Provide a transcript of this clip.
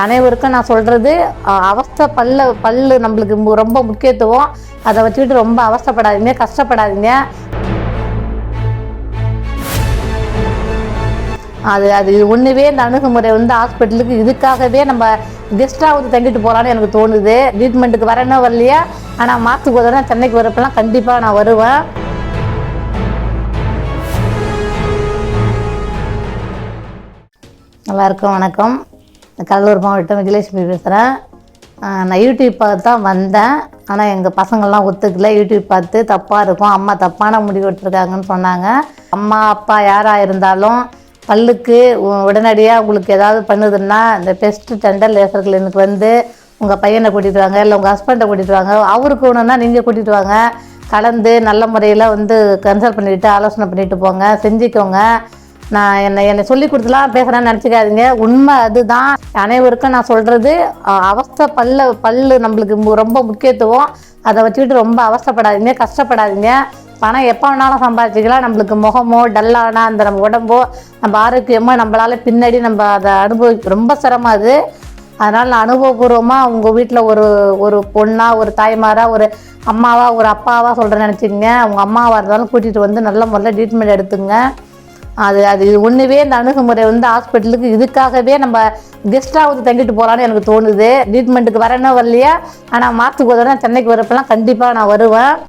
அனைவருக்கும் நான் சொல்கிறது, அவஸ்தை பல்லு நம்மளுக்கு ரொம்ப முக்கியத்துவம். அதை வச்சுக்கிட்டு ரொம்ப அவஸ்தைப்படாதீங்க, கஷ்டப்படாதீங்க. அது ஒன்றுவே இந்த அணுகுமுறை ஹாஸ்பிட்டலுக்கு இதுக்காகவே நம்ம கெஸ்ட்டாக தங்கிட்டு போகலான்னு எனக்கு தோணுது. ட்ரீட்மெண்ட்டுக்கு வரணும் வரலையா, ஆனால் மாதத்துக்கு ஒரு தடவை சென்னைக்கு வரப்பெல்லாம் கண்டிப்பாக நான் வருவேன். எல்லாருக்கும் வணக்கம். கடலூர் மாவட்டம் விஜயலட்சுமி பேசுகிறேன். நான் யூடியூப் பார்த்து தான் வந்தேன். ஆனால் எங்கள் பசங்கள்லாம் ஒத்துக்கல. யூடியூப் பார்த்து தப்பாக இருக்கும், அம்மா தப்பான முடிவு எடுத்துருக்காங்கன்னு சொன்னாங்க. அம்மா அப்பா யாராக இருந்தாலும் பல்லுக்கு உடனடியாக உங்களுக்கு ஏதாவது பண்ணுதுன்னா இந்த பெஸ்ட் டென்டல் லேசர் கிளினிக் உங்கள் பையனை கூட்டிகிட்டு வாங்க, இல்லை உங்கள் ஹஸ்பண்டை கூட்டிகிட்டு வாங்க. அவருக்கு ஒன்றுன்னா நீங்கள் கூட்டிகிட்டு வாங்க. கலந்து நல்ல முறையில் கன்சல்ட் பண்ணிவிட்டு ஆலோசனை பண்ணிவிட்டு போங்க, செஞ்சுக்கோங்க. நான் என்னை சொல்லி கொடுத்துலாம் பேசுகிறேன்னு நினச்சிக்காதீங்க. உண்மை அதுதான். அனைவருக்கும் நான் சொல்கிறது, அவஸ்தை பல்லு நம்மளுக்கு ரொம்ப முக்கியத்துவம். அதை வச்சுக்கிட்டு ரொம்ப அவஸ்தைப்படாதீங்க, கஷ்டப்படாதீங்க. பணம் எப்போ வேணாலும் சம்பாதிச்சிக்கலாம். நம்மளுக்கு முகமோ டல்லானா அந்த நம்ம உடம்போ நம்ம ஆரோக்கியமோ நம்மளால் பின்னாடி நம்ம அதை அனுபவிக்க ரொம்ப சிரமம் அது. அதனால் நான் அனுபவபூர்வமாக உங்கள் வீட்டில் ஒரு பொண்ணாக, ஒரு தாய்மாராக, ஒரு அம்மாவாக, ஒரு அப்பாவாக சொல்கிறேன்னு நினச்சிக்கங்க. அவங்க அம்மாவாக இருந்தாலும் கூட்டிகிட்டு நல்ல முறையில் ட்ரீட்மெண்ட் எடுத்துங்க. அது ஒன்றுவே இந்த அணுகுமுறை ஹாஸ்பிட்டலுக்கு இதுக்காகவே நம்ம கெஸ்ட்டாக தங்கிட்டு போகலான்னு எனக்கு தோணுது. ட்ரீட்மெண்ட்டுக்கு வரணும் வரலையா, ஆனால் மாதத்துக்கு ஒரு தடவை சென்னைக்கு வரப்பெல்லாம் கண்டிப்பாக நான் வருவேன்.